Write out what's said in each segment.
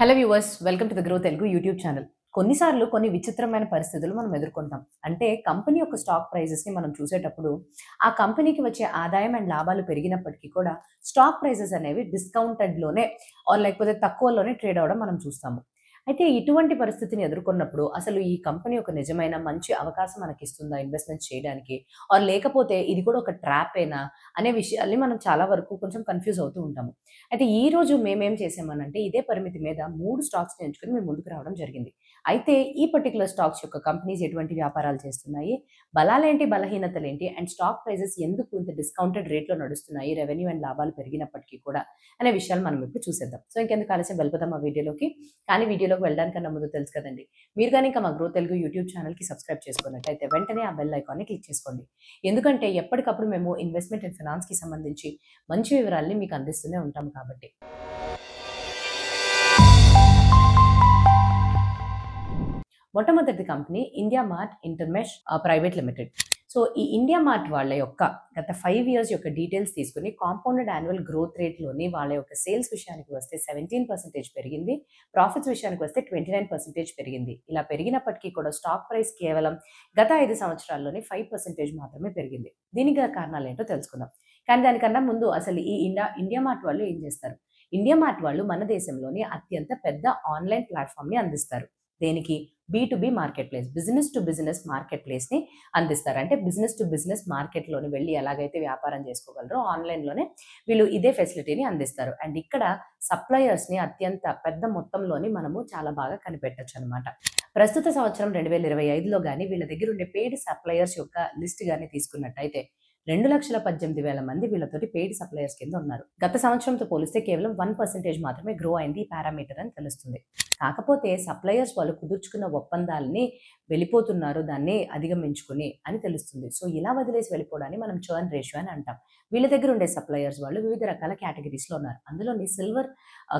Hello viewers, welcome to the grow Telugu YouTube channel. కొన్నిసార్లు కొన్ని విచిత్రమైన పరిస్థితులు మనం ఎదుర్కొంటాం. అంటే కంపెనీ యొక్క స్టాక్ ప్రైజెస్‌ని మనం చూసేటప్పుడు, ఆ కంపెనీకి వచ్చే ఆదాయం అండ్ లాభాలు పెరిగినప్పటికీ కూడా స్టాక్ ప్రైజెస్ అనేవి డిస్కౌంటెడ్‌లోనే లేకపోతే తక్కువలోనే ట్రేడ్ అవ్వడం మనం చూస్తాము. అయితే ఇటువంటి పరిస్థితిని ఎదుర్కొన్నప్పుడు అసలు ఈ కంపెనీ ఒక నిజమైన మంచి అవకాశం మనకిస్తుందా ఇన్వెస్ట్‌మెంట్స్ చేయడానికి? లేకపోతే ఇది కూడా ఒక ట్రాపేనా? అనే విషయాల్ని మనం చాలా వరకు కొంచెం కన్‌ఫ్యూజ్ అవుతూ ఉంటాము. అయితే ఈరోజు మేమేం చేసామనంటే, ఇదే పరిమితి మీద 3 స్టాక్స్‌ని ఎంచుకొని మేము ముందుకు రావడం జరిగింది. అయితే ఈ పర్టిక్యులర్ స్టాక్స్ యొక్క కంపెనీస్ ఎటువంటి వ్యాపారాలు చేస్తున్నాయి? బలాలేంటి? బలహీనతలేంటి? అండ్ స్టాక్ ప్రైజెస్ ఎందుకు ఇంత డిస్కౌంటెడ్ రేట్‌లో నడుస్తున్నాయి? రెవెన్యూ అండ్ లాభాలు పెరిగినప్పటికీ కూడా అనే విషయాలు మనం ఇప్పుడు చూసేద్దాం. సో ఇంకెందుకు ఆలస్యం వెళ్ళిపోదాం ఆ వీడియోలోకి. కానీ వీడియోలోకి వెళ్ళడానికన్నా ముందు తెలుసు కదండీ! మీరు గాని ఇంకా మా గ్రో తెలుగు యూట్యూబ్ ఛానెల్‌కి సబ్స్క్రైబ్ చేసుకున్నట్టయితే వెంటనే ఆ బెల్ ఐకాన్‌ని క్లిక్ చేసుకోండి. ఎందుకంటే ఎప్పటికప్పుడు మేము ఇన్వెస్ట్‌మెంట్ అండ్ ఫైనాన్స్‌కి సంబంధించి మంచి వివరాల్ని మీకు అందిస్తూనే ఉంటాం కాబట్టి. మొట్టమొదటి company India mart Intermesh private limited. So ఈ ఇండియా మార్ట్ వాళ్ళ యొక్క గత 5 ఇయర్స్ యొక్క డీటెయిల్స్ తీసుకొని కాంపౌండెడ్ యాన్యువల్ గ్రోత్ రేట్‌లోని వాళ్ళ యొక్క సేల్స్ విషయానికి వస్తే 17% పెరిగింది. ప్రాఫిట్స్ విషయానికి వస్తే 29% పెరిగింది. ఇలా పెరిగినప్పటికీ కూడా స్టాక్ ప్రైస్ కేవలం గత 5 సంవత్సరాల్లోనే 5% మాత్రమే పెరిగింది. దీనికి గల కారణాలేంటో తెలుసుకుందాం. కానీ దానికన్నా ముందు అసలు ఈ ఇండియా మార్ట్ వాళ్ళు ఏం చేస్తారు? ఇండియా మార్ట్ వాళ్ళు మన దేశంలోని అత్యంత పెద్ద ఆన్‌లైన్ ప్లాట్‌ఫార్మ్‌ని అందిస్తారు. దేనికి? B2B marketplace. Business to business market ప్లేస్‌ని అందిస్తారు. అంటే బిజినెస్ టు బిజినెస్ మార్కెట్‌లోని వెళ్లి ఎలాగైతే వ్యాపారం చేసుకోగలరో ఆన్‌లైన్‌లోనే వీళ్ళు ఇదే ఫెసిలిటీని అందిస్తారు. అండ్ ఇక్కడ సప్లయర్స్‌ని అత్యంత పెద్ద మొత్తంలోని మనము చాలా బాగా కనిపెట్టొచ్చనమాట. ప్రస్తుత సంవత్సరం 2025లో గాని వీళ్ళ దగ్గర ఉండే పెయిడ్ సప్లయర్స్ యొక్క లిస్ట్ గాని తీసుకున్నట్టయితే 2,18,000 మంది వీళ్ళతోటి పెయిడ్ సప్లయర్స్ కింద ఉన్నారు. గత సంవత్సరంతో పోలిస్తే కేవలం 1% మాత్రమే గ్రో అయింది ఈ పారామీటర్ అని తెలుస్తుంది. కాకపోతే సప్లయర్స్ వాళ్ళు కుదుర్చుకున్న ఒప్పందాలని వెళ్ళిపోతున్నారు దాన్ని అధిగమించుకొని అని తెలుస్తుంది. సో ఇలా వదిలేసి వెళ్ళిపోవడాన్ని మనం చర్న్ రేషియో అని అంటాం. వీళ్ళ దగ్గర ఉండే సప్లయర్స్ వాళ్ళు వివిధ రకాల కేటగిరీస్‌లో ఉన్నారు. అందులోని సిల్వర్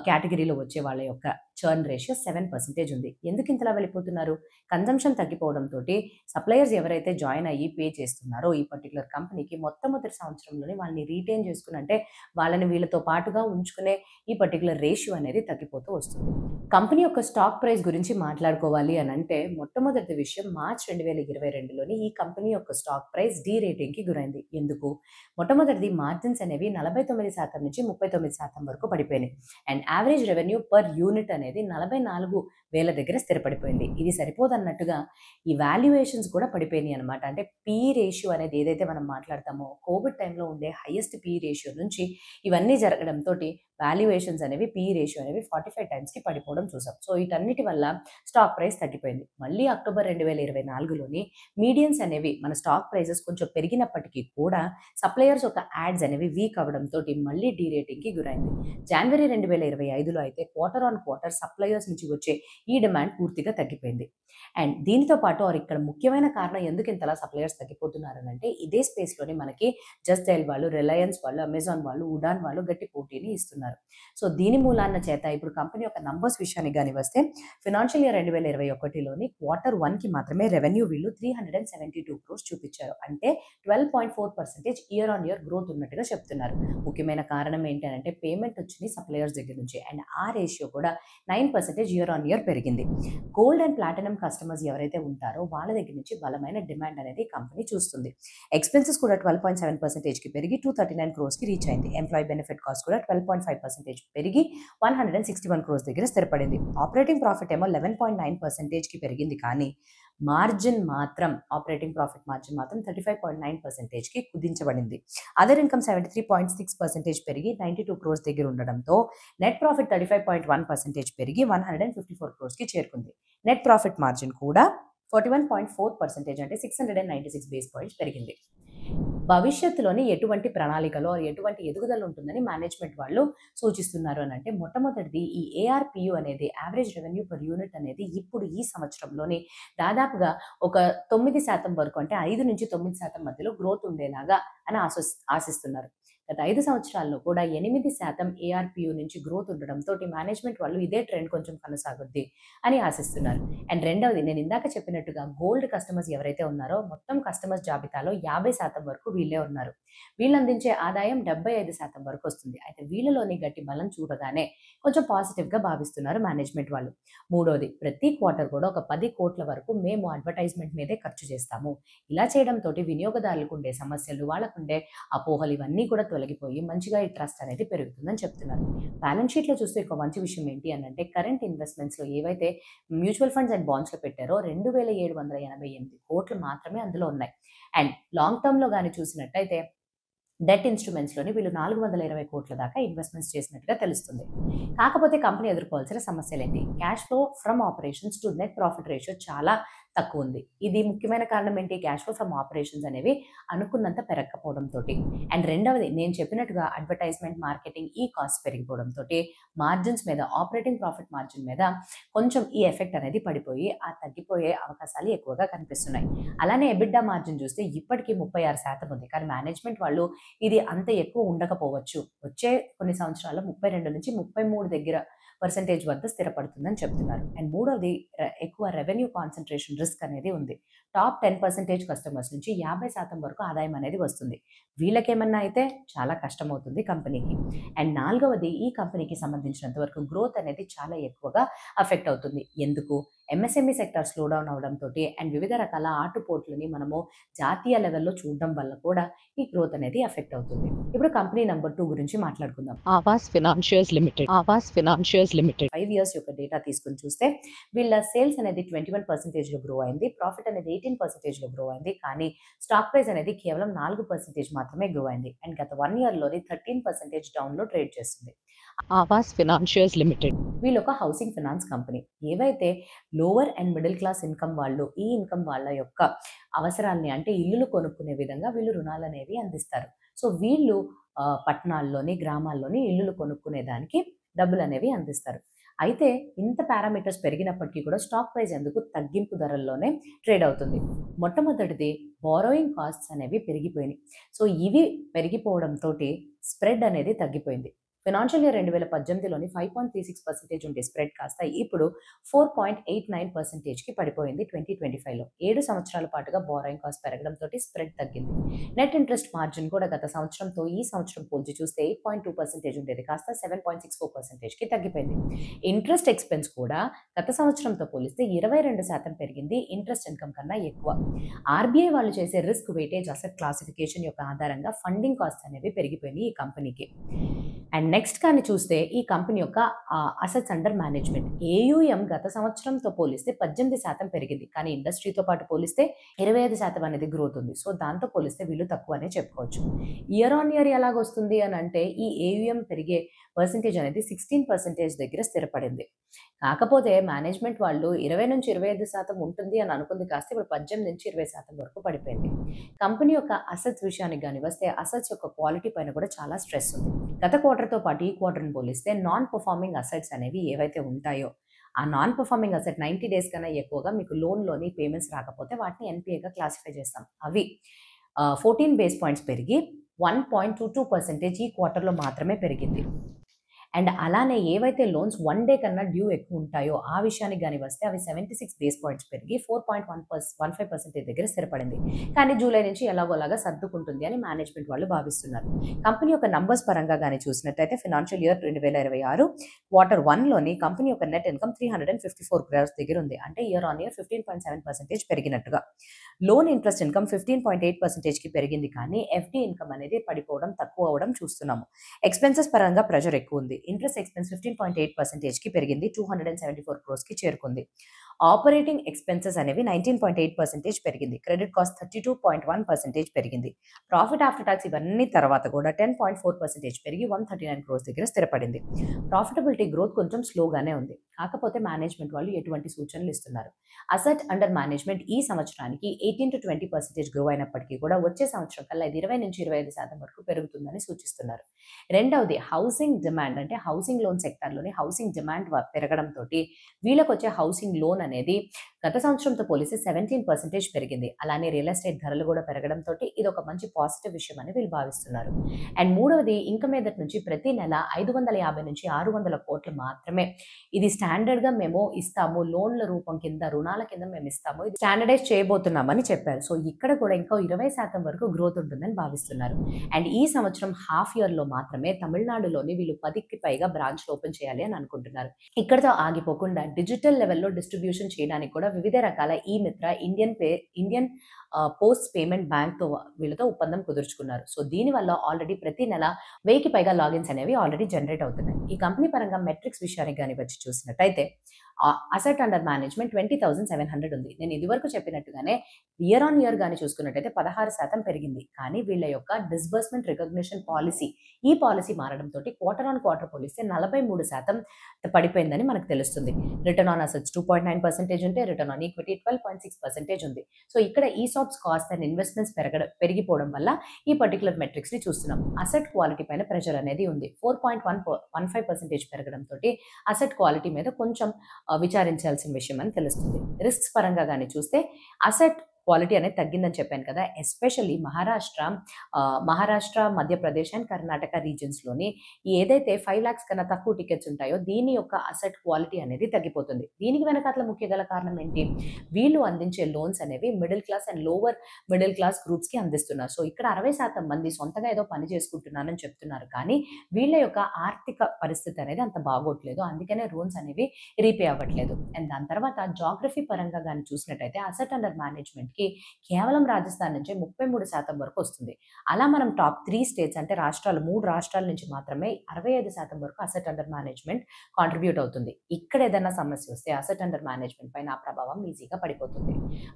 కేటగిరీలో వచ్చే వాళ్ళ యొక్క చర్న్ రేషియో 7% ఉంది. ఎందుకు ఇంతలా వెళ్ళిపోతున్నారు? కన్జంప్షన్ తగ్గిపోవడంతోటి సప్లయర్స్ ఎవరైతే జాయిన్ అయ్యి పే చేస్తున్నారో ఈ పర్టిక్యులర్ కంపెనీకి మొట్టమొదటి సంవత్సరంలోనే వాళ్ళని రిటైన్ చేసుకుని అంటే వాళ్ళని వీళ్ళతో పాటుగా ఉంచుకునే ఈ పర్టిక్యులర్ రేషియో అనేది తగ్గిపోతూ వస్తుంది. కంపెనీ యొక్క స్టాక్ ప్రైస్ గురించి మాట్లాడుకోవాలి అనంటే మొట్టమొదటి విషయం మార్చ్ 2022లోని ఈ కంపెనీ యొక్క స్టాక్ ప్రైస్ రేటింగ్‌కి గురైంది. ఎందుకు? మొట్టమొదటిది మార్జిన్స్ అనేవి 49% నుంచి 39% వరకు పడిపోయినాయి. And average revenue per unit అనేది 44,000 దగ్గర స్థిరపడిపోయింది. ఇది సరిపోదన్నట్టుగా ఈ వాల్యుయేషన్స్ కూడా పడిపోయినాయి అనమాట. అంటే పీ రేషియో అనేది ఏదైతే మనం మాట్లాడతామో కోవిడ్ టైంలో ఉండే హైయెస్ట్ పీ రేషియో నుంచి ఇవన్నీ జరగడంతోటి వాల్యుయేషన్స్ అనేవి పీ రేషియో అనేవి 45 టైమ్స్‌కి పడిపోవడం చూసాం. సో వీటన్నిటి వల్ల స్టాక్ ప్రైస్ తగ్గిపోయింది. మళ్ళీ అక్టోబర్ 2024లోని మీడియన్స్ అనేవి మన స్టాక్ ప్రైసెస్ కొంచెం పెరిగినప్పటికీ కూడా సప్లయర్స్ యొక్క యాడ్స్ అనేవి వీక్ అవ్వడంతోటి మళ్ళీ రేటింగ్‌కి గురైంది. జనవరి 2025లో అయితే క్వార్టర్ ఆన్ క్వార్టర్ సప్లయర్స్ నుంచి వచ్చే ఈ డిమాండ్ పూర్తిగా తగ్గిపోయింది. అండ్ దీనితో పాటు ఇక్కడ ముఖ్యమైన కారణం ఎందుకు ఇంతలా సప్లయర్స్ తగ్గిపోతున్నారనంటే ఇదే స్పేస్‌లోని మనకి జస్ట్ డయల్ వాళ్ళు, రిలయన్స్ వాళ్ళు, అమెజాన్ వాళ్ళు, ఉడాన్ వాళ్ళు గట్టి పోటీని ఇస్తున్నారు. సో దీని మూలాన చేత ఇప్పుడు కంపెనీ యొక్క నంబర్స్ విషయానికి గాని వస్తే ఫైనాన్షియల్ ఇయర్ 2021లోని క్వార్టర్ 1కి మాత్రమే రెవెన్యూ వీళ్ళు 372 క్రోర్స్ చూపించారు. అంటే 12.4% ఇయర్ ఆన్ ఇయర్ గ్రోత్ ఉన్నట్టుగా చెప్తున్నారు. ముఖ్యమైన కారణం ఏంటి అనంటే పేమెంట్ వచ్చింది సప్లయర్స్ దగ్గర నుంచి అండ్ ఆ రేషియో కూడా 9% ఇయర్ ఆన్ ఇయర్ పెరిగింది. గోల్డ్ అండ్ ప్లాటినం కస్టమర్స్ ఎవరైతే ఉంటారో వాళ్ళ దగ్గర నుంచి బలమైన డిమాండ్ అనేది కంపెనీ చూస్తుంది. ఎక్స్‌పెన్సెస్ కూడా 12.7%కి పెరిగి 239 క్రోర్స్‌కి రీచ్ అయింది. ఎంప్లాయీ బెనిఫిట్ కాస్ట్ కూడా 12.5% పెరిగి 161 క్రోర్స్ దగ్గర స్థిరపడింది. ఆపరేటింగ్ ప్రాఫిట్ ఏమో 11.9%కి పెరిగింది కానీ మార్జిన్ మాత్రం ఆపరేటింగ్ ప్రాఫిట్ మార్జిన్ మాత్రం 35.9%కి కుదించబడింది. అదర్ ఇన్కమ్ 73.6% పెరిగి 92 క్రోర్స్ దగ్గర ఉండడంతో నెట్ ప్రాఫిట్ 35.1% పెరిగి 154 క్రోర్స్‌కి చేరుకుంది. నెట్ ప్రాఫిట్ మార్జిన్ కూడా 41.4% అంటే 696 బేస్ పాయింట్స్ పెరిగింది. భవిష్యత్తులోని ఎటువంటి ప్రణాళికలో ఎటువంటి ఎదుగుదల ఉంటుందని మేనేజ్మెంట్ వాళ్ళు సూచిస్తున్నారు అనంటే మొట్టమొదటిది ఈ ఏఆర్‌పియు అనేది యావరేజ్ రెవెన్యూ పర్ యూనిట్ అనేది ఇప్పుడు ఈ సంవత్సరంలోని దాదాపుగా ఒక 9% వరకు అంటే 5-9% మధ్యలో గ్రోత్ ఉండేలాగా అని ఆశిస్తున్నారు. గత 5 సంవత్సరాల్లో కూడా 8% ఏఆర్‌పియు నుంచి గ్రోత్ ఉండడంతో మేనేజ్మెంట్ వాళ్ళు ఇదే ట్రెండ్ కొంచెం కొనసాగుద్ది అని ఆశిస్తున్నారు. అండ్ రెండవది నేను ఇందాక చెప్పినట్టుగా గోల్డ్ కస్టమర్స్ ఎవరైతే ఉన్నారో మొత్తం కస్టమర్స్ జాబితాలో 50% వరకు వీళ్ళే ఉన్నారు. వీళ్ళు అందించే ఆదాయం 75% వరకు వస్తుంది. అయితే వీళ్ళలోని గట్టి బలం చూడగానే కొంచెం పాజిటివ్‌గా భావిస్తున్నారు మేనేజ్మెంట్ వాళ్ళు. మూడోది ప్రతి క్వార్టర్ కూడా ఒక 10 కోట్ల వరకు మేము అడ్వర్టైజ్మెంట్ మీదే ఖర్చు చేస్తాము. ఇలా చేయడంతోటి వినియోగదారులకు ఉండే సమస్యలు, వాళ్ళకుండే అపోహలు ఇవన్నీ కూడా తొలగిపోయి మంచిగా ఈ ట్రస్ట్ అనేది పెరుగుతుందని చెప్తున్నారు. బ్యాలెన్స్ షీట్‌లో చూస్తే ఒక మంచి విషయం ఏంటి అనంటే కరెంట్ ఇన్వెస్ట్‌మెంట్స్‌లో ఏవైతే మ్యూచువల్ ఫండ్స్ అండ్ బాండ్స్‌లో పెట్టారో 2788 కోట్లు మాత్రమే అందులో ఉన్నాయి. అండ్ లాంగ్ టర్మ్‌లో గాని చూసినట్టయితే డెట్ ఇన్‌స్ట్రుమెంట్స్‌లోని వీళ్ళు 420 కోట్ల దాకా ఇన్వెస్ట్‌మెంట్స్ చేసినట్టుగా తెలుస్తుంది. కాకపోతే కంపెనీ ఎదుర్కోవాల్సిన సమస్యలేంటి? Cash flow from operations to net profit ratio చాలా తక్కువుంది. ఇది ముఖ్యమైన కారణం ఏంటి? క్యాష్ ఫ్లో ఫ్రమ్ ఆపరేషన్స్ అనేవి అనుకున్నంత పెరగకపోవడంతోటి. అండ్ రెండవది నేను చెప్పినట్టుగా అడ్వర్టైజ్మెంట్, మార్కెటింగ్ ఈ కాస్ట్ పెరిగిపోవడంతోటి మార్జిన్స్ మీద ఆపరేటింగ్ ప్రాఫిట్ మార్జిన్ మీద కొంచెం ఈ ఎఫెక్ట్ అనేది పడిపోయి ఆ తగ్గిపోయే అవకాశాలు ఎక్కువగా కనిపిస్తున్నాయి. అలానే ఎబిడ్డా మార్జిన్ చూస్తే ఇప్పటికి 36% ఉంది. కానీ మేనేజ్మెంట్ వాళ్ళు ఇది అంత ఎక్కువ ఉండకపోవచ్చు. వచ్చే కొన్ని సంవత్సరాల్లో 32-33 దగ్గర పర్సెంటేజ్ వద్ద స్థిరపడుతుందని చెప్తున్నారు. అండ్ మూడోది ఎక్కువ రెవెన్యూ కాన్సంట్రేషన్ రిస్క్ అనేది ఉంది. టాప్ 10% కస్టమర్స్ నుంచి 50% వరకు ఆదాయం అనేది వస్తుంది. వీళ్ళకేమన్నా అయితే చాలా కష్టమవుతుంది కంపెనీకి. అండ్ నాలుగవది ఈ కంపెనీకి సంబంధించినంత వరకు గ్రోత్ అనేది చాలా ఎక్కువగా అఫెక్ట్ అవుతుంది. ఎందుకు? ఎంఎస్ఎంఈ సెక్టార్ స్లో డౌన్ అవడంతోటి అండ్ వివిధ రకాల ఆటుపోట్లని మనము జాతీయ లెవెల్‌లో చూడడం వల్ల కూడా ఈ గ్రోత్ అనేది అఫెక్ట్ అవుతుంది. ఇప్పుడు కంపెనీ నంబర్ 2 గురించి మాట్లాడుకుందాం. ఆవాస్ ఫైనాన్షియర్స్ లిమిటెడ్ 5 ఇయర్స్ యొక్క డేటా తీసుకొని చూస్తే వీళ్ళ సేల్స్ అనేది 21%లో గ్రో అయింది. ప్రాఫిట్ అనేది 18%లో గ్రో అయింది. కానీ స్టాక్ ప్రైస్ అనేది కేవలం 4% మాత్రమే గ్రో అయింది. అండ్ గత 1 ఇయర్‌లోని 13% డౌన్‌లో ట్రేడ్ చేస్తుంది. ఆవాస్ ఫైనాన్షియర్స్ లిమిటెడ్ వీళ్ళు ఒక హౌసింగ్ ఫైనాన్స్ కంపెనీ. ఏవైతే lower and middle class income వాళ్ళు ఈ ఇన్కమ్ వాళ్ళ యొక్క అవసరాల్ని అంటే ఇల్లులు కొనుక్కునే విధంగా వీళ్ళు రుణాలనేవి అందిస్తారు. సో వీళ్ళు పట్టణాల్లోని, గ్రామాల్లోని ఇల్లులు కొనుక్కునే దానికి డబ్బులనేవి అందిస్తారు. అయితే ఇంత పారామీటర్స్ పెరిగినప్పటికీ కూడా స్టాక్ ప్రైస్ ఎందుకు తగ్గింపు ధరల్లోనే ట్రేడ్ అవుతుంది. మొట్టమొదటిది బారోయింగ్ కాస్ట్స్ అనేవి పెరిగిపోయినాయి. సో ఇవి పెరిగిపోవడంతోటి స్ప్రెడ్ అనేది తగ్గిపోయింది. ఫైనాన్షియల్ ఇయర్ 2018లోని 5.36% ఉండే స్ప్రెడ్ కాస్త ఇప్పుడు 4.89%కి పడిపోయింది 2025లో. 7 సంవత్సరాల పాటుగా బారోయింగ్ కాస్ట్ పెరగడంతో స్ప్రెడ్ తగ్గింది. నెట్ ఇంట్రెస్ట్ మార్జిన్ కూడా గత సంవత్సరంతో ఈ సంవత్సరం పోల్చి చూస్తే 8.2% ఉండేది కాస్త 7.64%కి తగ్గిపోయింది. ఇంట్రెస్ట్ ఎక్స్పెన్స్ కూడా గత సంవత్సరంతో పోలిస్తే 22% పెరిగింది. ఇంట్రెస్ట్ ఇన్కమ్ కన్నా ఎక్కువ. ఆర్బీఐ వాళ్ళు చేసే రిస్క్ వెయిటేజ్ అసెట్ క్లాసిఫికేషన్ యొక్క ఆధారంగా ఫండింగ్ కాస్ట్ అనేవి పెరిగిపోయినాయి ఈ కంపెనీకి. అండ్ నెక్స్ట్ కానీ చూస్తే ఈ కంపెనీ యొక్క అసెట్స్ అండర్ మేనేజ్మెంట్ ఏయుఎం గత సంవత్సరంతో పోలిస్తే 18% పెరిగింది. కానీ ఇండస్ట్రీతో పాటు పోలిస్తే 25% అనేది గ్రోత్ ఉంది. సో దాంతో పోలిస్తే వీళ్ళు తక్కువ అనే చెప్పుకోవచ్చు. ఇయర్ ఆన్ ఇయర్ ఎలాగొస్తుంది అని అంటే ఈ ఏయుఎం పెరిగే పర్సెంటేజ్ అనేది 16% దగ్గర స్థిరపడింది. కాకపోతే మేనేజ్మెంట్ వాళ్ళు 20-25% ఉంటుంది అని అనుకుంది కాస్త ఇప్పుడు 18-20% వరకు పడిపోయింది. కంపెనీ యొక్క అసెట్స్ విషయానికి కానీ వస్తే అసెట్స్ యొక్క క్వాలిటీ పైన కూడా చాలా స్ట్రెస్ ఉంది. గత క్వార్టర్తో పాటు ఈ క్వార్టర్ని పోలిస్తే నాన్ పర్ఫార్మింగ్ అసెట్స్ అనేవి ఏవైతే ఉంటాయో ఆ నాన్ పర్ఫార్మింగ్ అసెట్ 90 డేస్ కన్నా ఎక్కువగా మీకు లోన్లోని పేమెంట్స్ రాకపోతే వాటిని ఎన్పిఏగా క్లాసిఫై చేస్తాం. అవి 14 బేస్ పాయింట్స్ పెరిగి 1.22% ఈ క్వార్టర్లో మాత్రమే పెరిగింది. అండ్ అలానే ఏవైతే లోన్స్ 1 డే కన్నా డ్యూ ఎక్కువ ఉంటాయో ఆ విషయానికి కానీ వస్తే అవి 76 బేస్ పాయింట్స్ పెరిగి 4.15% దగ్గర స్థిరపడింది. కానీ జూలై నుంచి ఎలాగోలాగా సర్దుకుంటుంది అని మేనేజ్మెంట్ వాళ్ళు భావిస్తున్నారు. కంపెనీ యొక్క నంబర్స్ పరంగా కానీ చూసినట్టయితే ఫైనాన్షియల్ ఇయర్ 2026 క్వార్టర్ 1లోని కంపెనీ యొక్క నెట్ ఇన్కమ్ 354 crores దగ్గర ఉంది. అంటే ఇయర్ ఆన్ ఇయర్ 15.7% పెరిగినట్టుగా. లోన్ ఇంట్రెస్ట్ ఇన్కమ్ 15.8%కి పెరిగింది. కానీ ఎఫ్డి ఇన్కమ్ అనేది పడిపోవడం, తక్కువ అవడం చూస్తున్నాము. ఎక్స్పెన్సెస్ పరంగా ప్రెషర్ ఎక్కువ ఉంది. ఇంట్రెస్ట్ ఎక్స్పెన్స్ 15.8%కి పెరిగింది. 274 crores చేరుకుంది. ఆపరేటింగ్ ఎక్స్పెన్సెస్ అనేవి 19.8% పెరిగింది. క్రెడిట్ కాస్ట్ 32.1% పెరిగింది. ప్రాఫిట్ ఆఫ్టర్ టాక్స్ ఇవన్నీ తర్వాత కూడా 10.4% పెరిగి 139 crores దగ్గర స్థిరపడింది. ప్రాఫిటబిలిటీ గ్రోత్ కొంచెం స్లోగానే ఉంది. కాకపోతే మేనేజ్మెంట్ వాళ్ళు ఎటువంటి సూచనలు ఇస్తున్నారు? అసెట్ అండర్ మేనేజ్మెంట్ ఈ సంవత్సరానికి 18-20% గ్రో అయినప్పటికీ కూడా వచ్చే సంవత్సరం కల్లా ఇది 20-25% వరకు పెరుగుతుందని సూచిస్తున్నారు. రెండవది హౌసింగ్ డిమాండ్ అంటే హౌసింగ్ లోన్ సెక్టార్లోని హౌసింగ్ డిమాండ్ పెరగడంతో వీళ్ళకి వచ్చే హౌసింగ్ లోన్ అనేది గత సంవత్సరంతో పోలిస్తే 17% పెరిగింది. అలానే రియల్ ఎస్టేట్ ధరలు కూడా పెరగడంతో ఇది ఒక మంచి పాజిటివ్ విషయం అని వీళ్ళు భావిస్తున్నారు. అండ్ మూడవది, ఇంక మీదటి నుంచి ప్రతి నెల 550 నుంచి 600 కోట్లు మాత్రమే ఇది స్టాండర్డ్‌గా మేము ఇస్తాము. లోన్ల రూపం కింద, రుణాల కింద మేము ఇస్తాము. ఇది స్టాండర్డైజ్ చేయబోతున్నామని చెప్పారు. సో ఇక్కడ కూడా ఇంకా 20% వరకు గ్రోత్ ఉంటుందని భావిస్తున్నారు. అండ్ ఈ సంవత్సరం హాఫ్ ఇయర్‌లో మాత్రమే తమిళనాడులోని వీళ్ళు 10కి పైగా బ్రాంచ్‌లు ఓపెన్ చేయాలి అని అనుకుంటున్నారు. ఇక్కడితో ఆగిపోకుండా డిజిటల్ లెవెల్‌లో డిస్ట్రిబ్యూషన్ చేయడానికి కూడా వివిధ రకాల ఈ-మిత్ర, ఇండియన్ పోస్ట్ పేమెంట్ బ్యాంక్‌తో వీళ్ళతో ఒప్పందం కుదుర్చుకున్నారు. సో దీనివల్ల ఆల్రెడీ ప్రతి నెల 1000కి పైగా లాగిన్స్ అనేవి ఆల్రెడీ జనరేట్ అవుతున్నాయి. ఈ కంపెనీ పరంగా మెట్రిక్స్ విషయానికి గాని వచ్చి చూసినట్టయితే అసెట్ అండర్ మేనేజ్మెంట్ 20,700 ఉంది. నేను ఇదివరకు చెప్పినట్టుగానే ఇయర్ ఆన్ ఇయర్ గాని చూసుకున్నట్టయితే 16% పెరిగింది. కానీ వీళ్ళ యొక్క డిస్బర్స్మెంట్ రికగ్నిషన్ పాలసీ, ఈ పాలసీ మారడంతో క్వార్టర్ ఆన్ క్వార్టర్ పోలిస్తే 43% పడిపోయిందని మనకు తెలుస్తుంది. రిటర్న్ ఆన్ అసెట్స్ 2.9% ఉంటే రిటర్న్ ఆన్ ఈక్విటీ 12.6% ఉంది. సో ఇక్కడ ఈసాప్స్ కాస్ట్ అండ్ ఇన్వెస్ట్మెంట్స్ పెరిగిపోవడం వల్ల ఈ పర్టికులర్ మెట్రిక్స్ ని చూస్తున్నాం. అసెట్ క్వాలిటీ పైన ప్రెషర్ అనేది ఉంది. 4.15% పెరగడంతో అసెట్ క్వాలిటీ మీద కొంచెం విచారించాల్సిన విషయం అని తెలుస్తుంది. రిస్క్స్ పరంగా కానీ చూస్తే అసెట్ క్వాలిటీ అనేది తగ్గిందని చెప్పాను కదా. ఎస్పెషల్లీ మహారాష్ట్ర, మధ్యప్రదేశ్ అండ్ కర్ణాటక రీజన్స్లోని ఏదైతే 5 lakhs కన్నా తక్కువ టికెట్స్ ఉంటాయో దీని యొక్క అసెట్ క్వాలిటీ అనేది తగ్గిపోతుంది. దీనికి వెనకాల ముఖ్య గల కారణం ఏంటి? వీళ్ళు అందించే లోన్స్ అనేవి middle class and lower middle class గ్రూప్స్కి అందిస్తున్నారు. సో ఇక్కడ 60% మంది సొంతగా ఏదో పని చేసుకుంటున్నారని చెప్తున్నారు. కానీ వీళ్ళ యొక్క ఆర్థిక పరిస్థితి అనేది అంత బాగోట్లేదు. అందుకనే లోన్స్ అనేవి రీపే అవ్వట్లేదు. అండ్ దాని తర్వాత జాగ్రఫీ పరంగా కానీ చూసినట్టయితే అసెట్ అండర్ మేనేజ్మెంట్ కేవలం రాజస్థాన్ నుంచి 33% వరకు వస్తుంది. అలా మనం టాప్ 3 స్టేట్స్ అంటే 3 రాష్ట్రాల నుంచి మాత్రమే 65% వరకు అసెట్ అండర్ మేనేజ్మెంట్ కాంట్రిబ్యూట్ అవుతుంది. ఇక్కడ ఏదైనా సమస్య వస్తే అసెట్ అండర్ మేనేజ్మెంట్ పైన ఆ ప్రభావం ఈజీగా పడిపోతుంది.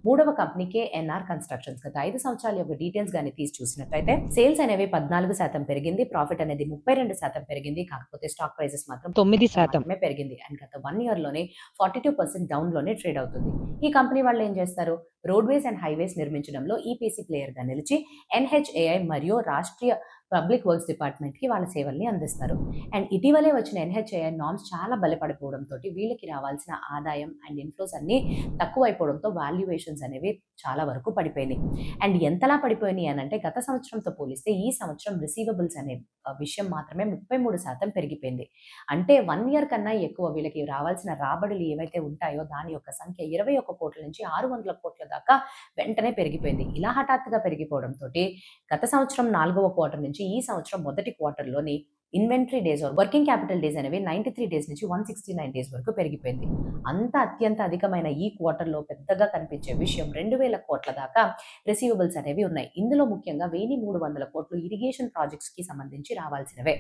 మూడవ కంపెనీ KNR కన్స్ట్రక్షన్స్. గత 5 సంవత్సరాల యొక్క డీటెయిల్స్ గానీ తీసి చూసినట్టయితే సేల్స్ అనేవి 14% పెరిగింది. ప్రాఫిట్ అనేది 32% పెరిగింది. కాకపోతే స్టాక్ ప్రైసెస్ మాత్రం 9% పెరిగింది. అండ్ గత 1 year లోనే 42% డౌన్ లోనే ట్రేడ్ అవుతుంది. ఈ కంపెనీ వాళ్ళు ఏం చేస్తారు? రోడ్వేస్ అండ్ హైవేస్ నిర్మించడంలో ఈపీసీ ప్లేయర్ గా నిలిచి NHAI మరియు రాష్ట్రీయ పబ్లిక్ వర్క్స్ డిపార్ట్మెంట్ కి వాళ్ళ సేవల్ని అందిస్తారు. అండ్ ఇటీవలే వచ్చిన NHAI నామ్స్ చాలా బలపడిపోవడంతో వీళ్ళకి రావాల్సిన ఆదాయం అండ్ ఇన్ఫ్లోస్ అన్ని తక్కువైపోవడంతో వాల్యుయేషన్స్ అనేవి చాలా వరకు పడిపోయినాయి. అండ్ ఎంతలా పడిపోయినాయి అని అంటే గత సంవత్సరంతో పోలిస్తే ఈ సంవత్సరం రిసీవబుల్స్ అనే విషయం మాత్రమే 33% పెరిగిపోయింది. అంటే 1 year కన్నా ఎక్కువ వీళ్ళకి రావాల్సిన రాబడులు ఏవైతే ఉంటాయో దాని యొక్క సంఖ్య 21 కోట్ల నుంచి 600 కోట్ల దాకా వెంటనే పెరిగిపోయింది. ఇలా హఠాత్తుగా పెరిగిపోవడంతో గత సంవత్సరం 4వ క్వార్టర్ నుంచి ఈ సంవత్సరం మొదటి క్వార్టర్లోని inventory days working capital days అనేవి 93 days నుంచి 169 days వరకు పెరిగిపోయింది. అత్యంత అధికమైన ఈ క్వార్టర్లో పెద్దగా కనిపించే విషయం 2000 కోట్ల దాకా రిసీవబుల్స్ అనేవి ఉన్నాయి. ఇందులో ముఖ్యంగా 1300 కోట్లు ఇరిగేషన్ ప్రాజెక్ట్స్ కి సంబంధించి రావాల్సినవే.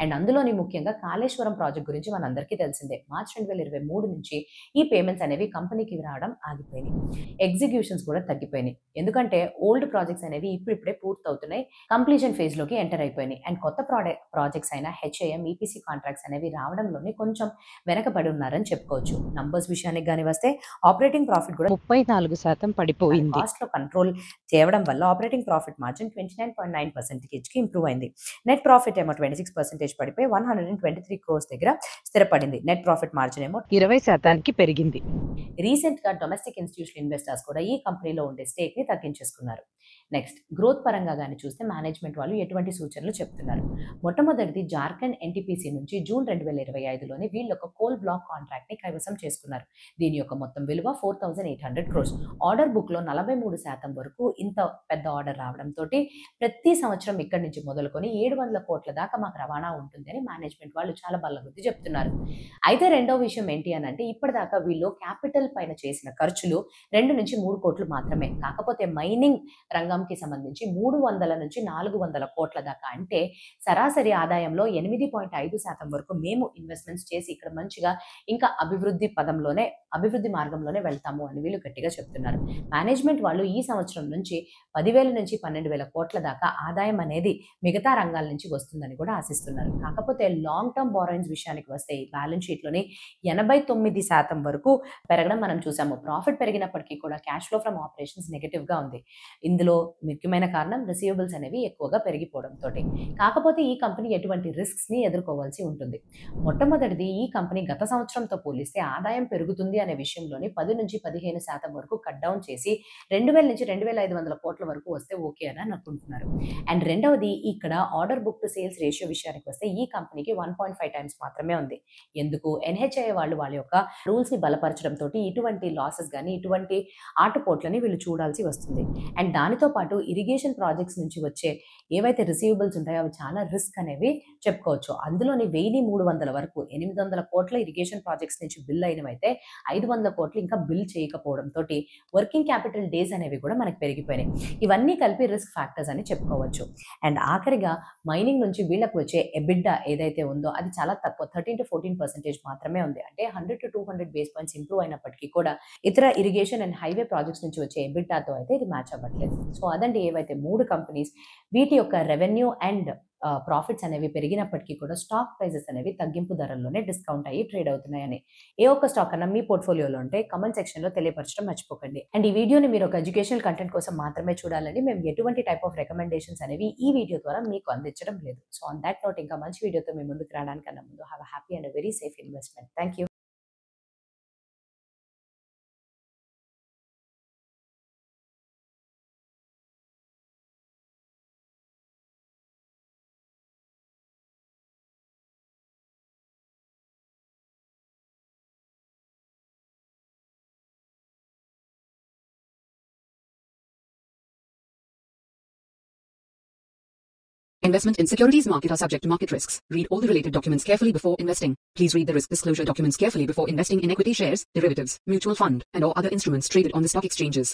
అండ్ అందులోని ముఖ్యంగా కాళేశ్వరం ప్రాజెక్ట్ గురించి మనందరికీ తెలిసిందే. మార్చ్ 2023 నుంచి ఈ పేమెంట్స్ అనేవి కంపెనీకి రావడం ఆగిపోయినాయి. ఎగ్జిక్యూషన్స్ కూడా తగ్గిపోయినాయి. ఎందుకంటే ఓల్డ్ ప్రాజెక్ట్స్ అనేవి ఇప్పుడిప్పుడే పూర్తవుతున్నాయి, కంప్లీషన్ ఫేజ్ లోకి ఎంటర్ అయిపోయినాయి. అండ్ కొత్త ప్రాజెక్ట్స్ అయిన HAM, EPC కాంట్రాక్ట్స్ అనేవి రావడంలోనే కొంచెం వెనకబడి ఉన్నారని చెప్పుకోవచ్చు. నంబర్స్ విషయానికి కానీ వస్తే ఆపరేటింగ్ ప్రాఫిట్ కూడా 34% పడిపోయింది. కాస్ట్ లో కంట్రోల్ చేయడం వల్ల ఆపరేటింగ్ ప్రాఫిట్ మార్జిన్ 29.9% కి ఇంప్రూవ్ అయింది. నెట్ ప్రాఫిట్ ఏమో 26% పడిపోయి 123 crores దగ్గర స్థిరపడింది. నెట్ ప్రాఫిట్ మార్జిన్ ఏమో 20%కి పెరిగింది. రీసెంట్ గా డొమెస్టిక్ ఇన్స్టిట్యూషనల్ ఇన్వెస్టర్స్ కూడా ఈ కంపెనీలో ఉండే స్టేక్ ని తగ్గించేసుకున్నారు. నెక్స్ట్ గ్రోత్ పరంగా కానీ చూస్తే మేనేజ్మెంట్ వాళ్ళు ఎటువంటి సూచనలు చెప్తున్నారు? మొట్టమొదటిది జార్ఖండ్ NTPC నుంచి జూన్ 2025లోనే వీళ్ళు ఒక కోల్ బ్లాక్ కాంట్రాక్ట్ ని కైవసం చేసుకున్నారు. దీని యొక్క మొత్తం విలువ 4,800 crores. ఆర్డర్ బుక్ లో 43% వరకు ఇంత పెద్ద ఆర్డర్ రావడంతో ప్రతి సంవత్సరం ఇక్కడి నుంచి మొదలుకొని 700 కోట్ల దాకా మాకు రవాణా ఉంటుంది అని మేనేజ్మెంట్ వాళ్ళు చాలా బల్లగుద్ది చెప్తున్నారు. అయితే రెండో విషయం ఏంటి అని అంటే ఇప్పటిదాకా వీళ్ళు క్యాపిటల్ పైన చేసిన ఖర్చులు 2 నుంచి 3 కోట్లు మాత్రమే. కాకపోతే మైనింగ్ రంగంకి సంబంధించి 300 నుంచి 400 కోట్ల దాకా, అంటే సరాసరి ఆదాయంలో 8.5% వరకు మేము ఇన్వెస్ట్మెంట్స్ చేసి ఇక్కడ మంచిగా ఇంకా అభివృద్ధి మార్గంలోనే వెళ్తాము అని వీళ్ళు గట్టిగా చెప్తున్నారు. మేనేజ్మెంట్ వాళ్ళు ఈ సంవత్సరం నుంచి 10,000 నుంచి 12,000 కోట్ల దాకా ఆదాయం అనేది మిగతా రంగాల నుంచి వస్తుందని కూడా ఆశిస్తున్నారు. కాకపోతే లాంగ్ టర్మ్ బారోయింగ్స్ విషయానికి వస్తే ఈ బ్యాలెన్స్ షీట్ లోని 89% వరకు పెరగడం మనం చూసాము. ప్రాఫిట్ పెరిగినప్పటికీ కూడా cash flow from operations negative గా ఉంది. ఇందులో ముఖ్యమైన కారణం రిసీవబుల్స్ అనేవి ఎక్కువగా పెరిగిపోవడంతో. కాకపోతే ఈ కంపెనీ ఎటువంటి ఇటువంటి రిస్క్స్ని ఎదుర్కోవాల్సి ఉంటుంది. మొట్టమొదటిది, ఈ కంపెనీ గత సంవత్సరంతో పోలిస్తే ఆదాయం పెరుగుతుంది అనే విషయంలోని 10-15% వరకు కట్ డౌన్ చేసి 2000 నుంచి 2500 కోట్ల వరకు వస్తే ఓకే అని అనుకుంటున్నారు. అండ్ రెండవది, ఇక్కడ order book to sales ratio విషయానికి వస్తే ఈ కంపెనీకి 1.5 టైమ్స్ మాత్రమే ఉంది. ఎందుకు? NHAI వాళ్ళు వాళ్ళ యొక్క రూల్స్ని బలపరచడంతో ఇటువంటి లాసెస్ కానీ ఇటువంటి ఆటుపోట్లని వీళ్ళు చూడాల్సి వస్తుంది. అండ్ దానితో పాటు ఇరిగేషన్ ప్రాజెక్ట్స్ నుంచి వచ్చే ఏవైతే రిసీవబుల్స్ ఉంటాయో అవి చాలా రిస్క్ అనేవి చెప్పుకోవచ్చు. అందులోని 1300 వరకు 800 కోట్ల ఇరిగేషన్ ప్రాజెక్ట్స్ నుంచి బిల్ అయినవైతే 500 కోట్లు ఇంకా బిల్ చేయకపోవడంతో వర్కింగ్ క్యాపిటల్ డేస్ అనేవి కూడా మనకి పెరిగిపోయినాయి. ఇవన్నీ కలిపి రిస్క్ ఫ్యాక్టర్స్ అని చెప్పుకోవచ్చు. అండ్ ఆఖరిగా మైనింగ్ నుంచి వీళ్ళకు వచ్చే ఎబిడ్డా ఏదైతే ఉందో అది చాలా తక్కువ, 13-14% మాత్రమే ఉంది. అంటే 100-200 బేస్ పాయింట్స్ ఇంప్రూవ్ అయినప్పటికీ కూడా ఇతర ఇరిగేషన్ అండ్ హైవే ప్రాజెక్ట్స్ నుంచి వచ్చే ఎబిడ్డాతో అయితే ఇది మ్యాచ్ అవ్వట్లేదు. సో అదండి ఏవైతే 3 కంపెనీస్ వీటి యొక్క రెవెన్యూ అండ్ ప్రాఫిట్స్ అనేవి పెరిగినప్పటికీ కూడా స్టాక్ ప్రైజెస్ అనేవి తగ్గింపు ధరల్లోనే డిస్కౌంట్ అయ్యి ట్రేడ్ అవుతున్నాయని. ఏ ఒక్క స్టాక్ అన్నా మీ పోర్ట్ఫోలియోలో ఉంటే కమెంట్ సెక్షన్లో తెలియపరచడం మర్చిపోకండి. అండ్ ఈ వీడియోని మీరు ఒక ఎడ్యుకేషనల్ కంటెంట్ కోసం మాత్రమే చూడాలని మేము ఎటువంటి టైప్ ఆఫ్ రికమెండేషన్స్ అనేవి ఈ వీడియో ద్వారా మీకు అందించడం లేదు. సో ఆన్ దాట్ నోట్, ఇంకా మంచి వీడియోతో మీ ముందుకు రావడానికన్నా ముందు have a happy and very safe investment. Thank you. Investment in securities market are subject to market risks. Read all the related documents carefully before investing. Please read the risk disclosure documents carefully before investing in equity shares, derivatives, mutual fund, and or other instruments traded on the stock exchanges.